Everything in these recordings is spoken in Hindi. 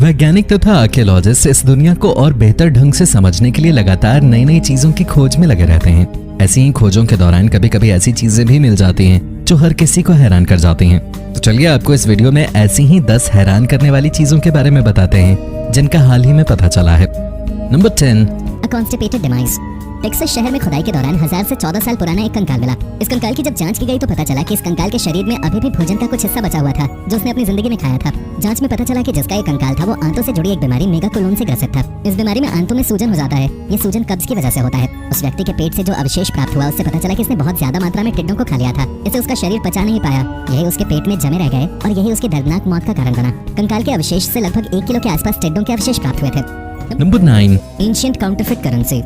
वैज्ञानिक तथा आर्कियोलॉजिस्ट इस दुनिया को और बेहतर ढंग से समझने के लिए लगातार नई नई चीजों की खोज में लगे रहते हैं। ऐसी ही खोजों के दौरान कभी कभी ऐसी चीजें भी मिल जाती हैं जो हर किसी को हैरान कर जाती हैं। तो चलिए आपको इस वीडियो में ऐसी ही 10 हैरान करने वाली चीजों के बारे में बताते हैं जिनका हाल ही में पता चला है। Number 10, A constipated demise। Texas शहर में खुदाई के दौरान 1000 से 14 साल पुराना एक कंकाल मिला। इस कंकाल की जब जांच की गई तो पता चला कि इस कंकाल के शरीर में अभी भी भोजन का कुछ हिस्सा बचा हुआ था जो उसने अपनी जिंदगी में खाया था। जांच में पता चला कि जिसका ये कंकाल था वो आंतों से जुड़ी एक बीमारी मेगाकोलोन से ग्रसित था। इस बीमारी में आंतों में सूजन हो जाता है। ये सूजन कब्ज की वजह से होता है। उस व्यक्ति के पेट से जो अवशेष प्राप्त हुआ उससे पता चला कि इसने बहुत ज्यादा मात्रा में टिड्डों को खा लिया था। इसे उसका शरीर पचा नहीं पाया। यही उसके पेट में जमे रह गए और यही उसकी दर्दनाक मौत का कारण बना। कंकाल के अवशेष से लगभग 1 किलो के आसपास टिड्डों के अवशेष प्राप्त हुए थे। Number 9, ancient counterfeit currency.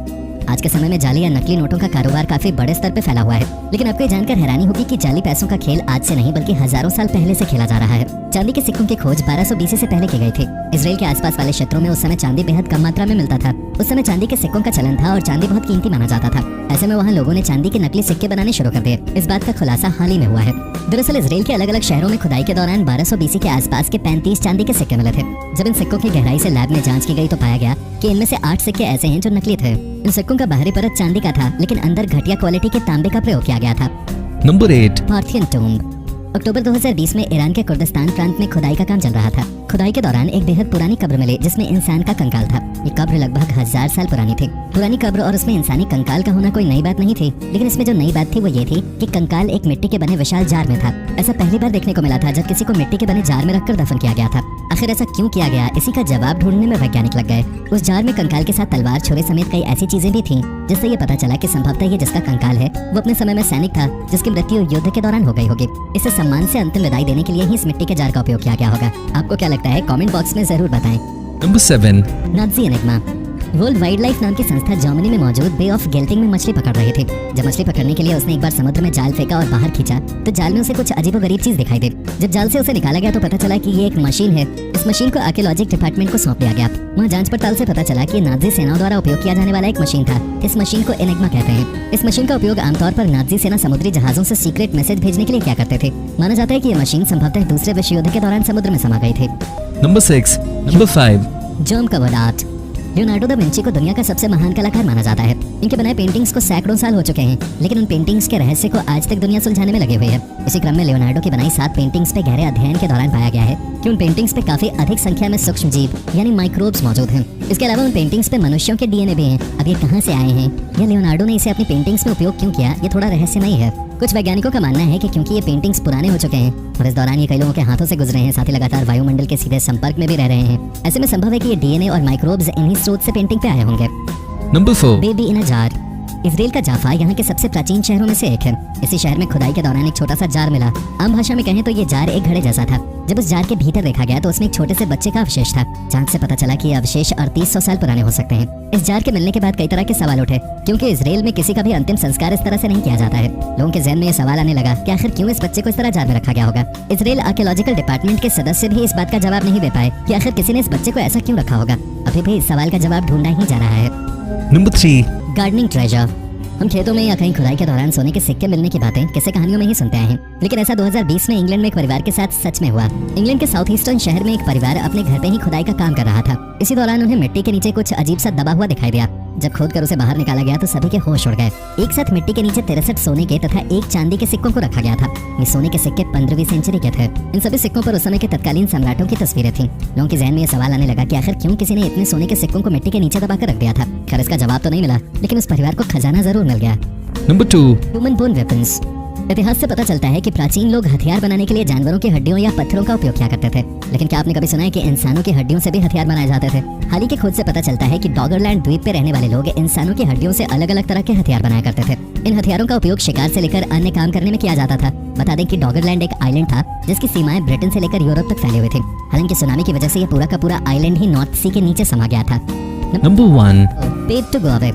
आज के समय में जाली या नकली नोटों का कारोबार काफी बड़े स्तर पे फैला हुआ है, लेकिन आपको ये जानकर हैरानी होगी कि जाली पैसों का खेल आज से नहीं बल्कि हजारों साल पहले से खेला जा रहा है। चांदी के सिक्कों की खोज 1200 BC से पहले की गई थी। इसराइल के आसपास वाले क्षेत्रों में उस समय चांदी बेहद कम मात्रा में मिलता था। उस समय चांदी के सिक्कों का चलन था और चांदी बहुत कीमती माना जाता था। ऐसे में वहाँ लोगों ने चांदी के नकली सिक्के बनाने शुरू कर दिए। इस बात का खुलासा हाल ही में हुआ है। दरअसल इसराइल के अलग अलग शहरों में खुदाई के दौरान 1200 BC के आसपास के 35 चांदी के सिक्के मिले थे। जब इन सिक्कों की गहराई से लैब में जांच की गई तो पाया गया कि इनमें से 8 सिक्के ऐसे हैं जो नकली थे। इन सिक्कों का बाहरी परत चांदी का था, लेकिन अंदर घटिया क्वालिटी के तांबे का प्रयोग किया गया था। Number 8, Parthian tomb. अक्टूबर 2020 में ईरान के कुर्दिस्तान प्रांत में खुदाई का काम चल रहा था। खुदाई के दौरान एक बेहद पुरानी कब्र मिली जिसमें इंसान का कंकाल था। ये कब्र लगभग 1000 साल पुरानी थी। पुरानी कब्र और उसमें इंसानी कंकाल का होना कोई नई बात नहीं थी, लेकिन इसमें जो नई बात थी वो ये थी कि कंकाल एक मिट्टी के बने विशाल जार में था। ऐसा पहली बार देखने को मिला था जब किसी को मिट्टी के बने जार में रखकर दफन किया गया था। आखिर ऐसा क्यों किया गया, इसी का जवाब ढूंढने में वैज्ञानिक लग गए। उस जार में कंकाल के साथ तलवार, छुरे समेत कई ऐसी चीजें भी थीं जिससे ये पता चला कि संभवतः ये जिसका कंकाल है वो अपने समय में सैनिक था जिसकी मृत्यु युद्ध के दौरान हो गई होगी। इसे सम्मान से अंतिम विदाई देने के लिए ही इस मिट्टी के जार का उपयोग किया गया होगा। आपको क्या लगता है? कमेंट बॉक्स में जरूर बताएं। Number 7, Nazi enigma. World wild life नाम की संस्था जर्मनी में मौजूद बे ऑफ गेल्टिंग में मछली पकड़ रही थी। जब मछली पकड़ने के लिए उसने एक बार समुद्र में जाल फेंका और बाहर खींचा तो जाल में उसे कुछ अजीबोगरीब चीज दिखाई दी। जब जाल से उसे निकाला गया तो पता चला कि ये एक मशीन है। इस मशीन को आर्कियोलॉजिक डिपार्टमेंट को सौंप दिया गया। वहाँ जांच पड़ताल से पता चला कि नाज़ी सेनाओं द्वारा उपयोग किया जाने वाला एक मशीन था। इस मशीन को एनिग्मा कहते हैं। इस मशीन का उपयोग आमतौर पर नाज़ी सेना समुद्री जहाजों से सीक्रेट मैसेज भेजने के लिए किया करते थे। माना जाता है कि ये मशीन संभवतः दूसरे विश्व युद्ध के दौरान समुद्र में समा गई थी। Number 6, number 5, germ covered art. Leonardo da Vinci को दुनिया का सबसे महान कलाकार माना जाता है। इनके बनाए पेंटिंग्स को सैकड़ों साल हो चुके हैं, लेकिन उन पेंटिंग्स के रहस्य को आज तक दुनिया सुलझाने में लगी हुई है। इसी क्रम में लियोनार्डो की बनाई 7 पेंटिंग्स पे गहरे अध्ययन के दौरान पाया गया है कि उन पेंटिंग्स पे काफी अधिक संख्या में सूक्ष्म जीव यानी माइक्रोब्स मौजूद हैं। इसके अलावा उन पेंटिंग्स पे मनुष्यों के DNA भी हैं। अब ये कहाँ से आए हैं या लियोनार्डो ने इसे अपनी पेंटिंग्स में उपयोग क्यों किया, ये थोड़ा रहस्यमयी है। कुछ वैज्ञानिकों का मानना है कि क्योंकि ये पेंटिंग्स पुराने हो चुके हैं और इस दौरान ये कई लोगों के हाथों से गुजरे हैं, साथ ही लगातार वायुमंडल के सीधे संपर्क में भी रह रहे हैं। ऐसे में संभव है कि ये DNA और माइक्रोब्स इन्हीं स्रोत से पेंटिंग पे आए होंगे। Number 4, baby in a jar. Israel का जाफा यहाँ के सबसे प्राचीन शहरों में से एक है। इसी शहर में खुदाई के दौरान एक छोटा सा जार मिला। आम भाषा में कहें तो ये जार एक घड़े जैसा था। जब उस जार के भीतर देखा गया तो उसमें एक छोटे से बच्चे का अवशेष था। जांच से पता चला कि ये अवशेष 3800 साल पुराने हो सकते हैं। इस जार के मिलने के बाद कई तरह के सवाल उठे, क्योंकि इसराइल में किसी का भी अंतिम संस्कार इस तरह से नहीं किया जाता है। लोगों के ज़हन में ये सवाल आने लगा कि आखिर क्यों इस बच्चे को इस तरह जार में रखा गया होगा। इसराइल आर्कियोलॉजिकल डिपार्टमेंट के सदस्य भी इस बात का जवाब नहीं दे पाए कि आखिर किसी ने इस बच्चे को ऐसा क्यों रखा होगा। अभी भी इस सवाल का जवाब ढूंढा ही जा रहा है। Number 3, gardening treasure. हम खेतों में या कहीं खुदाई के दौरान सोने के सिक्के मिलने की बातें किस्से कहानियों में ही सुनते आए हैं, लेकिन ऐसा 2020 में इंग्लैंड में एक परिवार के साथ सच में हुआ। इंग्लैंड के साउथ ईस्टर्न शहर में एक परिवार अपने घर पे ही खुदाई का काम कर रहा था। इसी दौरान उन्हें मिट्टी के नीचे कुछ अजीब सा दबा हुआ दिखाई दिया। जब खोद कर उसे बाहर निकाला गया तो सभी के होश उड़ गए। एक साथ मिट्टी के नीचे 63 सोने के तथा 1 चांदी के सिक्कों को रखा गया था। ये सोने के सिक्के 15वीं सेंचुरी के थे। इन सभी सिक्कों पर उस समय के तत्कालीन सम्राटों की तस्वीरें थीं। लोगों के ज़हन में ये सवाल आने लगा कि आखिर क्यों किसी ने इतने सोने के सिक्कों को मिट्टी के नीचे दबाकर रख दिया था। खैर इसका जवाब तो नहीं मिला, लेकिन उस परिवार को खजाना जरूर मिल गया। Number 2, human bone weapons. इतिहास से पता चलता है कि प्राचीन लोग हथियार बनाने के लिए जानवरों की हड्डियों या पत्थरों का उपयोग किया करते थे, लेकिन क्या आपने कभी सुना है कि इंसानों की हड्डियों से भी हथियार बनाए जाते थे? हाल ही की खोज से पता चलता है कि डॉगरलैंड द्वीप पे रहने वाले लोग इंसानों की हड्डियों से अलग अलग तरह के हथियार बनाया करते थे। इन हथियारों का उपयोग शिकार से लेकर अन्य काम करने में किया जाता था। बता दें कि डॉगरलैंड एक आइलैंड था जिसकी सीमाएं ब्रिटेन से लेकर यूरोप तक फैली हुई थी। हालांकि सुनामी की वजह से यह पूरा का पूरा आइलैंड ही नॉर्थ सी के नीचे समा गया था। Number 1, pave to go away.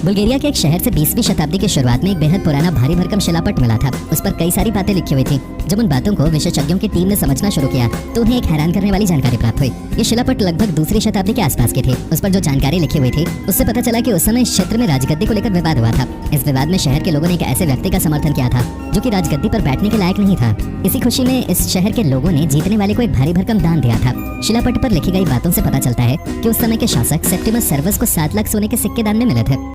Bulgaria के एक शहर से 20वीं शताब्दी की शुरुआत में एक बेहद पुराना भारी भरकम शिलापट मिला था। उस पर कई सारी बातें लिखी हुई थी। जब उन बातों को विशेषज्ञों की टीम ने समझना शुरू किया तो उन्हें एक हैरान करने वाली जानकारी प्राप्त हुई। ये शिलापट लगभग दूसरी शताब्दी के आसपास की थी। उस पर जो जानकारी लिखी हुई थी उससे पता चला कि उस समय इस क्षेत्र में राजगद्दी को लेकर विवाद हुआ था। इस विवाद में शहर के लोगों ने एक ऐसे व्यक्ति का समर्थन किया था जो कि राजगद्दी पर बैठने के लायक नहीं था। इसी खुशी में इस शहर के लोगों ने जीतने वाले को एक भारी भरकम दान दिया था। शिलापट पर लिखी गई बातों से पता चलता है कि उस समय के शासक सेप्टिमस सर्वस को 7 लाख सोने के सिक्के दान में मिले थे।